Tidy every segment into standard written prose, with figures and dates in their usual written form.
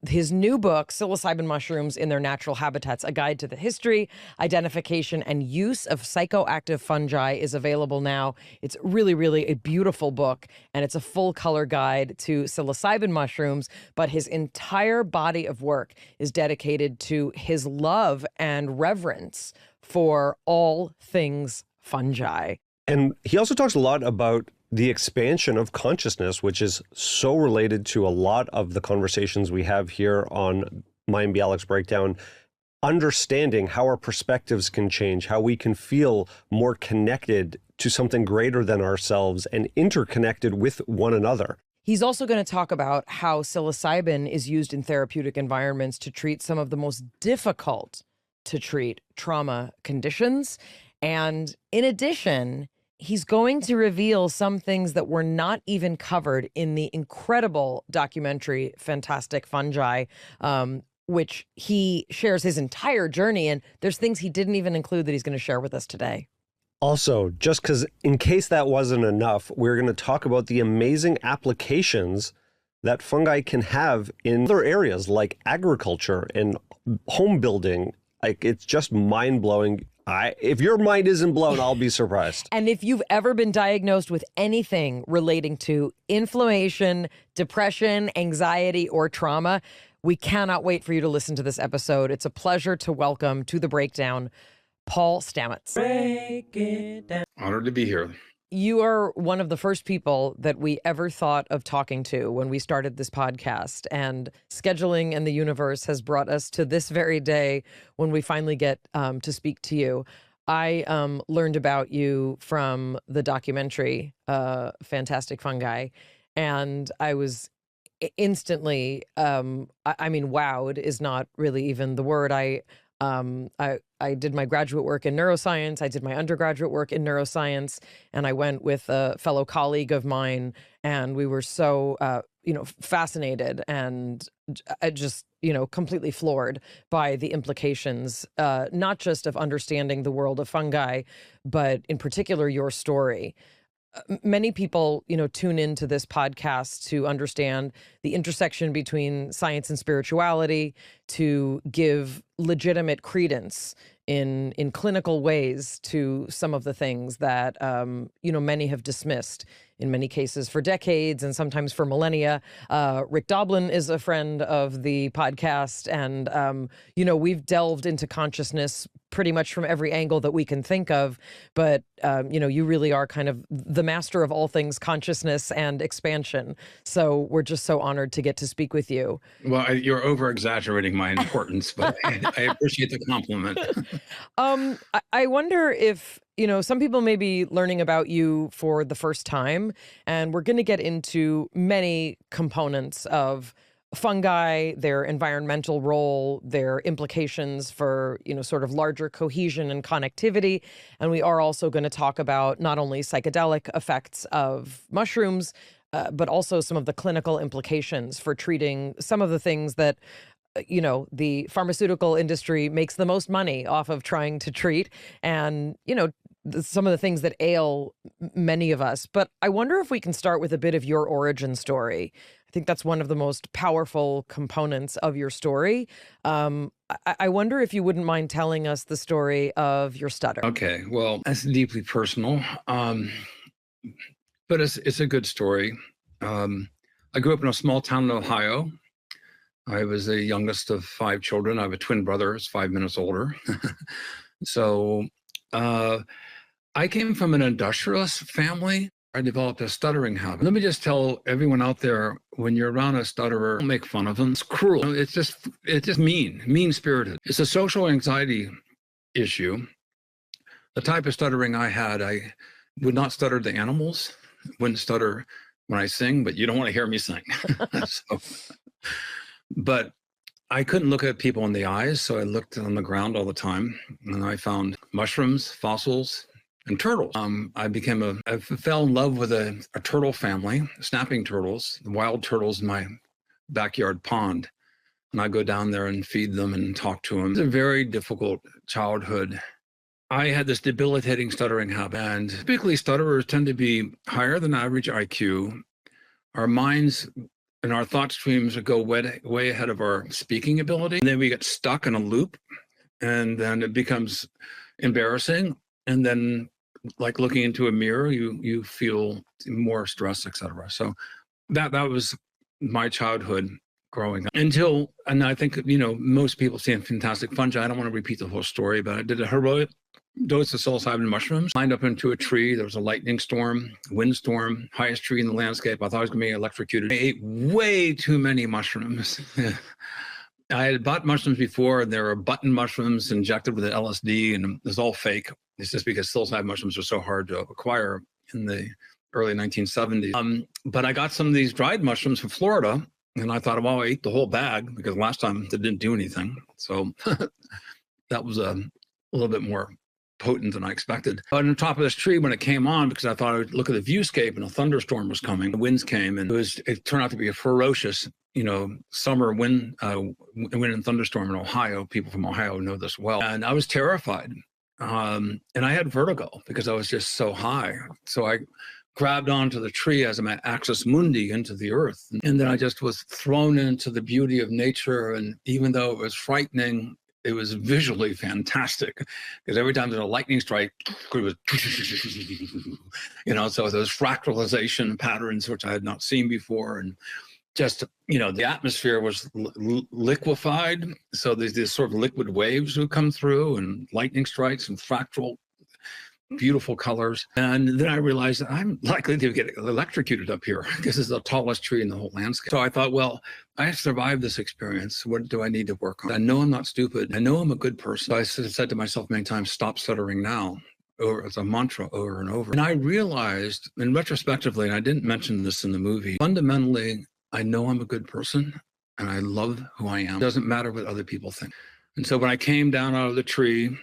His new book, Psilocybin Mushrooms in Their Natural Habitats, A Guide to the History, Identification, and Use of Psychoactive Fungi, is available now. It's really, really a beautiful book, and it's a full-color guide to psilocybin mushrooms, but his entire body of work is dedicated to his love and reverence for all things fungi. And he also talks a lot about the expansion of consciousness, which is so related to a lot of the conversations we have here on Mayim Bialik's Breakdown, understanding how our perspectives can change, how we can feel more connected to something greater than ourselves and interconnected with one another. He's also going to talk about how psilocybin is used in therapeutic environments to treat some of the most difficult to treat trauma conditions. And in addition, he's going to reveal some things that were not even covered in the incredible documentary Fantastic Fungi, which he shares his entire journey in. There's things he didn't even include that he's going to share with us today. Also, just because in case that wasn't enough, we're going to talk about the amazing applications that fungi can have in other areas like agriculture and home building. Like, it's just mind-blowing. If your mind isn't blown, I'll be surprised. And if you've ever been diagnosed with anything relating to inflammation, depression, anxiety, or trauma, we cannot wait for you to listen to this episode. It's a pleasure to welcome to the Breakdown, Paul Stamets. Break it down. Honored to be here. You are one of the first people that we ever thought of talking to when we started this podcast, and scheduling and the universe has brought us to this very day when we finally get to speak to you. I learned about you from the documentary Fantastic Fungi, and I was instantly, I mean, wowed is not really even the word. I did my graduate work in neuroscience. I did my undergraduate work in neuroscience, and I went with a fellow colleague of mine, and we were so, fascinated and just, completely floored by the implications, not just of understanding the world of fungi, but in particular your story. Many people, tune into this podcast to understand the intersection between science and spirituality, to give legitimate credence in clinical ways to some of the things that, many have dismissed in many cases for decades and sometimes for millennia. Rick Doblin is a friend of the podcast, and, we've delved into consciousness pretty much from every angle that we can think of. But, you really are kind of the master of all things consciousness and expansion. So we're just so honored to get to speak with you. Well, you're over-exaggerating my importance, but I appreciate the compliment. I wonder if, some people may be learning about you for the first time, and we're going to get into many components of fungi, their environmental role, their implications for, sort of larger cohesion and connectivity. And we are also going to talk about not only psychedelic effects of mushrooms, but also some of the clinical implications for treating some of the things that, the pharmaceutical industry makes the most money off of trying to treat, and, some of the things that ail many of us. But I wonder if we can start with a bit of your origin story. I think that's one of the most powerful components of your story. I wonder if you wouldn't mind telling us the story of your stutter. Okay, well, that's deeply personal, but it's a good story. I grew up in a small town in Ohio. I was the youngest of 5 children. I have a twin brother who's 5 minutes older. So I came from an industrialist family. I developed a stuttering habit. Let me just tell everyone out there, when you're around a stutterer, don't make fun of them. It's cruel. It's just mean-spirited. It's a social anxiety issue. The type of stuttering I had, I would not stutter to animals, wouldn't stutter when I sing, but you don't want to hear me sing. But I couldn't look at people in the eyes, so I looked on the ground all the time, and I found mushrooms, fossils, and turtles. I fell in love with a turtle family, snapping turtles, the wild turtles in my backyard pond. And I go down there and feed them and talk to them. It's a very difficult childhood. I had this debilitating stuttering habit, and typically stutterers tend to be higher than average IQ. Our minds and our thought streams would go way ahead of our speaking ability. And then we get stuck in a loop, and then it becomes embarrassing. And then, like looking into a mirror, you feel more stress, etc. So that was my childhood growing up and I think, most people see Fantastic Fungi. I don't want to repeat the whole story, but I did a heroic dose of psilocybin mushrooms, climbed up into a tree. There was a lightning storm, windstorm, highest tree in the landscape. I thought I was going to be electrocuted. I ate way too many mushrooms. I had bought mushrooms before, and there were button mushrooms injected with LSD, and it was all fake. It's just because psilocybin mushrooms are so hard to acquire in the early 1970s. But I got some of these dried mushrooms from Florida, and I thought, well, I ate the whole bag because last time it didn't do anything. So that was a little bit more potent than I expected. But on the top of this tree, when it came on, because I thought I would look at the viewscape and a thunderstorm was coming, the winds came, and it turned out to be a ferocious, summer wind and thunderstorm in Ohio. People from Ohio know this well. And I was terrified. And I had vertigo because I was just so high. So I grabbed onto the tree as my axis mundi into the earth. And then I just was thrown into the beauty of nature. And even though it was frightening, it was visually fantastic because every time there's a lightning strike, it was, so those fractalization patterns, which I had not seen before. And just, the atmosphere was liquefied. So there's these sort of liquid waves would come through and lightning strikes and fractal beautiful colors. And then I realized that I'm likely to get electrocuted up here because it's the tallest tree in the whole landscape. So I thought, well, I survived this experience. What do I need to work on? I know I'm not stupid. I know I'm a good person. So I said to myself many times, stop stuttering now, or as a mantra over and over. And I realized, and retrospectively, and I didn't mention this in the movie, fundamentally, I know I'm a good person and I love who I am. It doesn't matter what other people think. And so when I came down out of the tree,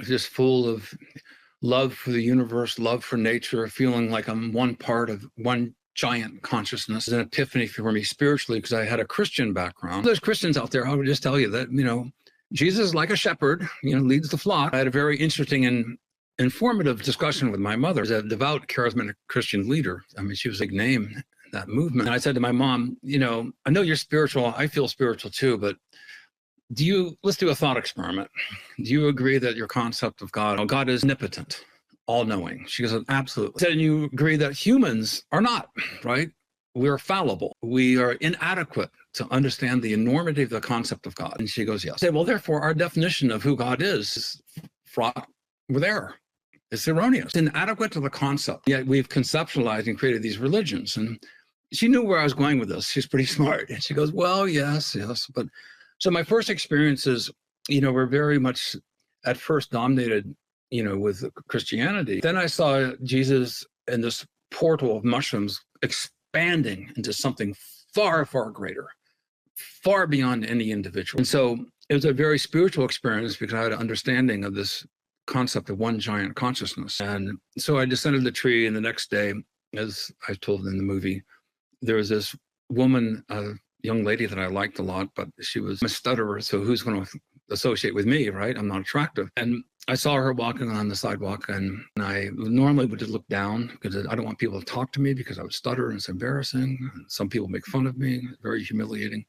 just full of love for the universe, love for nature, feeling like I'm one part of one giant consciousness, an epiphany for me spiritually, because I had a Christian background. There's Christians out there, I would just tell you that, Jesus is like a shepherd, leads the flock. I had a very interesting and informative discussion with my mother, as a devout, charismatic Christian leader. I mean, she was a big name in that movement. And I said to my mom, I know you're spiritual. I feel spiritual too, but let's do a thought experiment. Do you agree that your concept of God is omnipotent, all-knowing? She goes, absolutely. I said, and you agree that humans are not, right? We're fallible. We are inadequate to understand the enormity of the concept of God. And she goes, yes. I said, well, therefore, our definition of who God is fraught with error. It's erroneous. It's inadequate to the concept. Yet we've conceptualized and created these religions. And she knew where I was going with this. She's pretty smart. And she goes, well, yes. But so my first experiences, were very much at first dominated, with Christianity. Then I saw Jesus in this portal of mushrooms expanding into something far, far greater, far beyond any individual. And so it was a very spiritual experience because I had an understanding of this concept of one giant consciousness. And so I descended the tree, and the next day, as I told in the movie, there was this woman, young lady that I liked a lot, but she was a stutterer. So who's going to associate with me, right? I'm not attractive. And I saw her walking on the sidewalk, and I normally would just look down because I don't want people to talk to me because I would stutter and it's embarrassing. And some people make fun of me, very humiliating.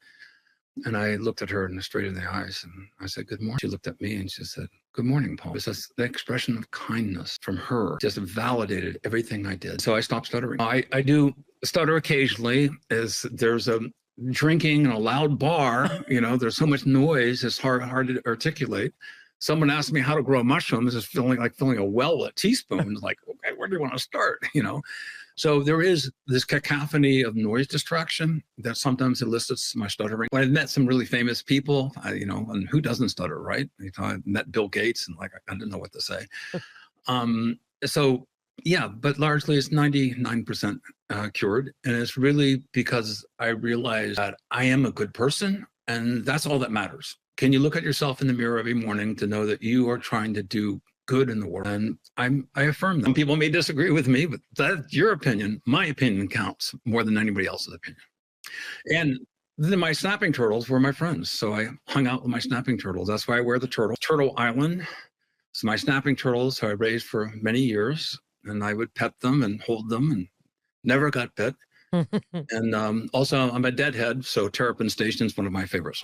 And I looked at her straight in the eyes and I said, good morning. She looked at me and she said, good morning, Paul. It's just the expression of kindness from her just validated everything I did. So I stopped stuttering. I do stutter occasionally as there's a drinking in a loud bar, there's so much noise, it's hard to articulate. Someone asked me how to grow mushrooms, it's feeling like filling a well with a teaspoon. It's like, okay, where do you want to start? So there is this cacophony of noise distraction that sometimes elicits my stuttering. When I've met some really famous people, and who doesn't stutter, right? I met Bill Gates and I didn't know what to say. So yeah, but largely it's 99% cured. And it's really because I realized that I am a good person and that's all that matters. Can you look at yourself in the mirror every morning to know that you are trying to do good in the world? And I affirm that. Some people may disagree with me, but that's your opinion. My opinion counts more than anybody else's opinion. And then my snapping turtles were my friends. So I hung out with my snapping turtles. That's why I wear the Turtle Island. So my snapping turtles, who I raised for many years, and I would pet them and hold them and never got bit. And also, I'm a Deadhead, so Terrapin Station is one of my favorite songs.